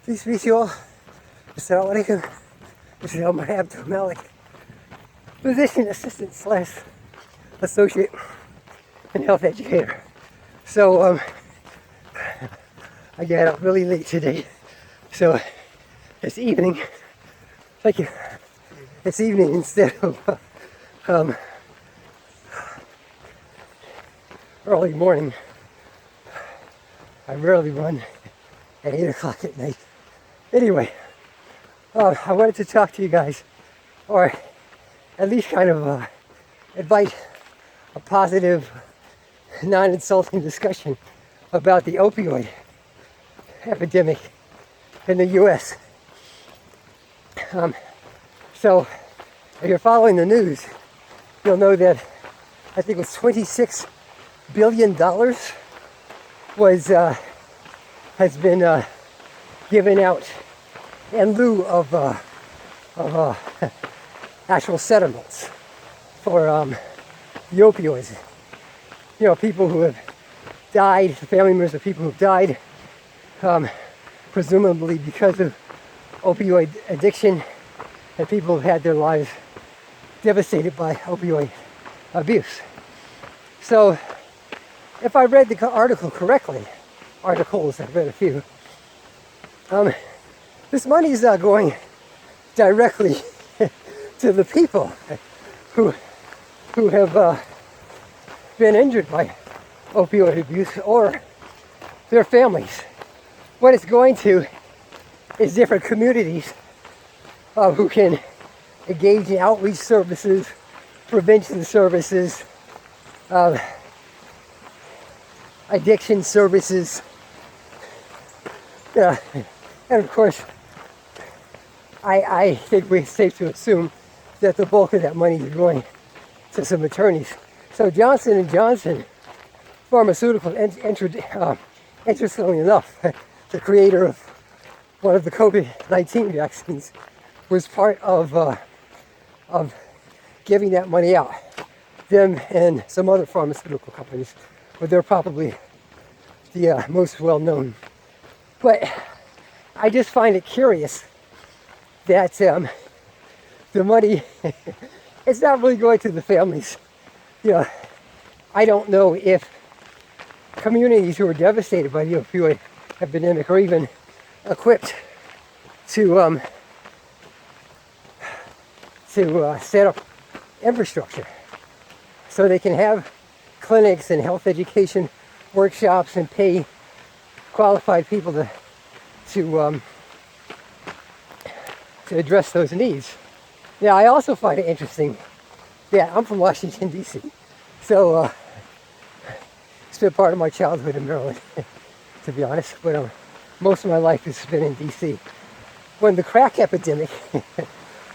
Peace be to you all. AsSalama'laikum. This is AsSalama'laikum, physician assistant / associate and health educator. So I got up really late today. So it's evening. Thank you. It's evening instead of early morning. I rarely run at 8 o'clock at night. Anyway, I wanted to talk to you guys, or at least kind of invite a positive, non-insulting discussion about the opioid epidemic in the U.S. So, if you're following the news, you'll know that I think it was $26 billion has been given out in lieu of actual settlements for the opioids. You know, people who have died, family members of people who have died, presumably because of opioid addiction, and people who have had their lives devastated by opioid abuse. So, if I read the article correctly, articles, I've read a few, this money is not going directly to the people who have been injured by opioid abuse or their families. What it's going to is different communities who can engage in outreach services, prevention services, addiction services, and of course, I think we're safe to assume that the bulk of that money is going to some attorneys. So Johnson & Johnson Pharmaceutical, interestingly enough, the creator of one of the COVID-19 vaccines, was part of giving that money out. Them and some other pharmaceutical companies, but they're probably the most well-known. But I just find it curious that the money it's not really going to the families. You know, I don't know if communities who are devastated by the opioid epidemic are even equipped to set up infrastructure so they can have clinics and health education workshops and pay qualified people to address those needs. Now, I also find it interesting that I'm from Washington, D.C., so spent part of my childhood in Maryland, to be honest, but most of my life has been in D.C. When the crack epidemic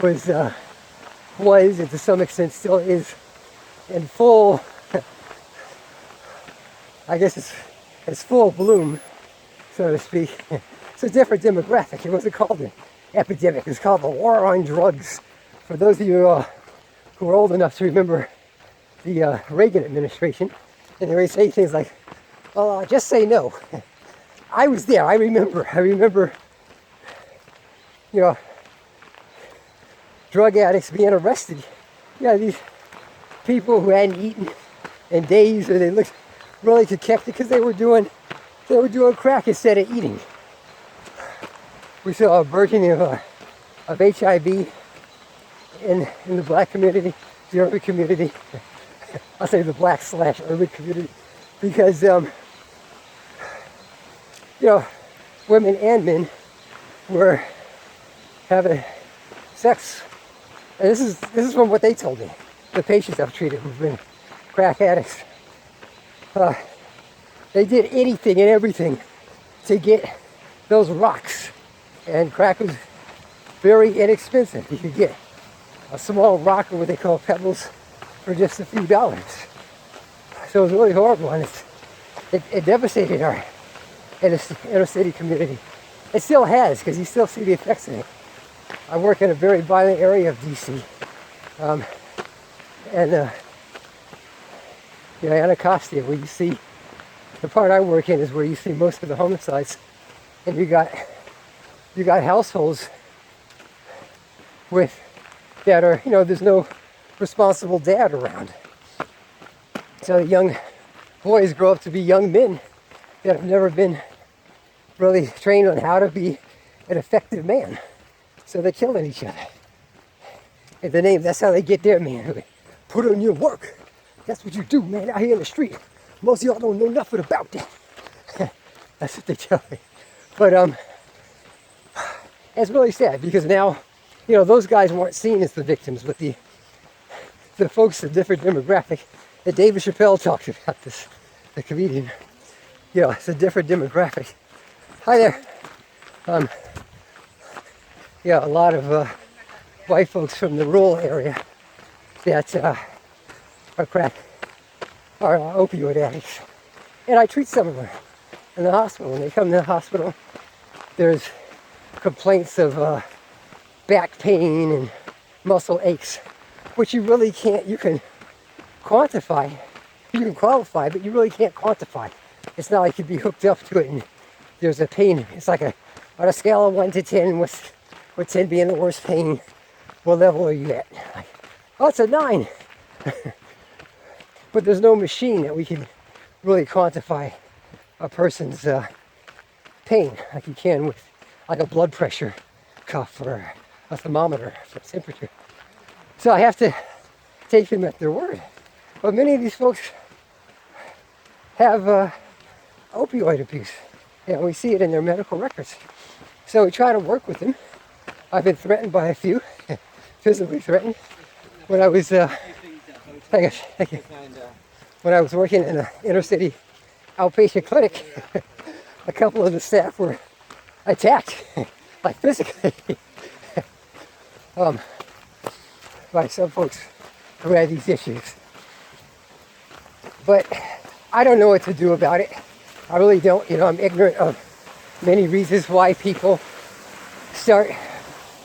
was, and to some extent still is, in full, I guess it's full bloom, so to speak. It's a different demographic. It wasn't called an epidemic. It's called the war on drugs. For those of you who are old enough to remember the Reagan administration, and they would say things like, "Well, just say no." I was there. I remember, you know, drug addicts being arrested. Yeah, these people who hadn't eaten in days, or they looked really cachected because they were doing crack instead of eating. We saw a burgeoning of HIV in the black community, the urban community. I'll say the black / urban community, because you know, women and men were having sex, and this is from what they told me. The patients I've treated who've been crack addicts. They did anything and everything to get those rocks, and crack was very inexpensive. You could get a small rock, or what they call pebbles, for just a few dollars. So it was really horrible, and it devastated our inner city community. It still has, because you still see the effects of it. I work in a very violent area of DC, and Anacostia, where you see, the part I work in is where you see most of the homicides, and you got you got households with that are, there's no responsible dad around. So young boys grow up to be young men that have never been really trained on how to be an effective man. So they're killing each other. And the name, that's how they get their manhood. Put on your work. That's what you do, man, out here in the street. Most of y'all don't know nothing about that. That's what they tell me. But it's really sad because now, those guys weren't seen as the victims, but the folks of different demographic. That David Chappelle talked about this, the comedian. It's a different demographic. Hi there. A lot of white folks from the rural area that are opioid addicts. And I treat some of them in the hospital. When they come to the hospital, there's complaints of back pain and muscle aches, which you really can't, you can quantify, you can qualify, but you really can't quantify. It's not like you'd be hooked up to it and there's a pain. It's like on a scale of 1 to 10, with 10 being the worst pain, what level are you at? Like, oh, it's a 9. But there's no machine that we can really quantify a person's pain like you can with like a blood pressure cuff or a thermometer for temperature. So I have to take them at their word. But many of these folks have opioid abuse. And we see it in their medical records. So we try to work with them. I've been threatened by a few, physically threatened. When I was, when I was working in an inner city outpatient clinic, a couple of the staff were attacked, like physically, by some folks who had these issues. But I don't know what to do about it. I really don't. I'm ignorant of many reasons why people start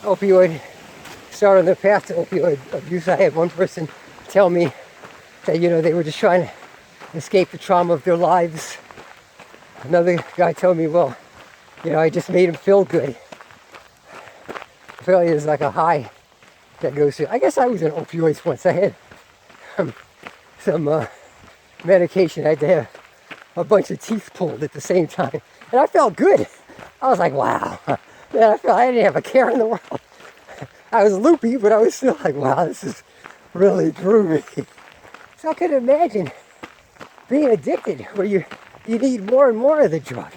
on the path to opioid abuse. I had one person tell me that, they were just trying to escape the trauma of their lives. Another guy told me, well, I just made him feel good. Failure is like a high that goes through. I guess I was on opioids once. I had some medication. I had to have a bunch of teeth pulled at the same time. And I felt good. I was like, wow. Man, I didn't have a care in the world. I was loopy, but I was still like, wow, this is really groovy. So I could imagine being addicted where you need more and more of the drug.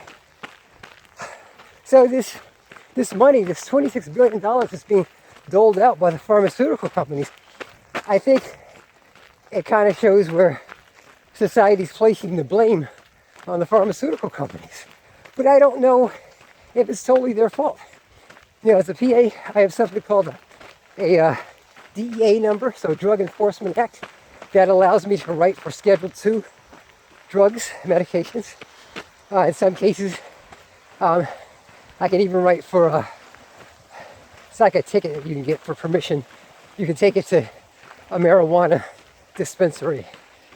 So this money, this $26 billion that's being doled out by the pharmaceutical companies, I think it kind of shows where society's placing the blame on the pharmaceutical companies. But I don't know if it's totally their fault. As a PA, I have something called a DEA number, so Drug Enforcement Act, that allows me to write for Schedule II drugs, medications. In some cases, I can even write for it's like a ticket that you can get for permission. You can take it to a marijuana dispensary.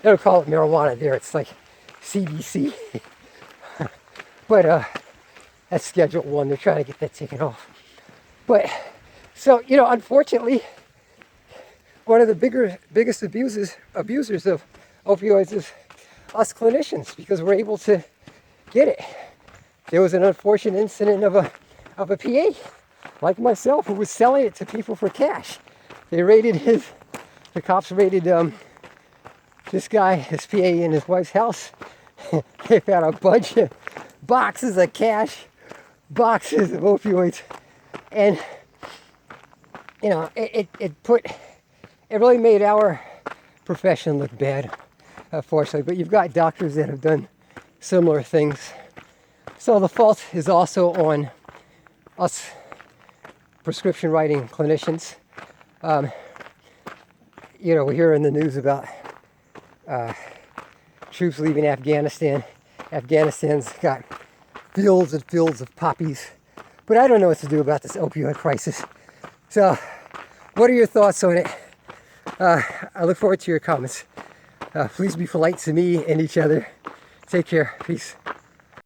They don't call it marijuana there, it's like CBC. But that's Schedule I. They're trying to get that taken off. But so, unfortunately, one of the biggest abusers of opioids is us clinicians, because we're able to get it. There was an unfortunate incident of a PA like myself who was selling it to people for cash. The cops raided this guy, his PA, in his wife's house. They found a bunch of boxes of cash, boxes of opioids, and it really made our profession look bad, unfortunately. But you've got doctors that have done similar things. So the fault is also on us prescription writing clinicians. We hear in the news about troops leaving Afghanistan. Afghanistan's got fields and fields of poppies. But I don't know what to do about this opioid crisis. So, what are your thoughts on it? I look forward to your comments. Please be polite to me and each other. Take care. Peace.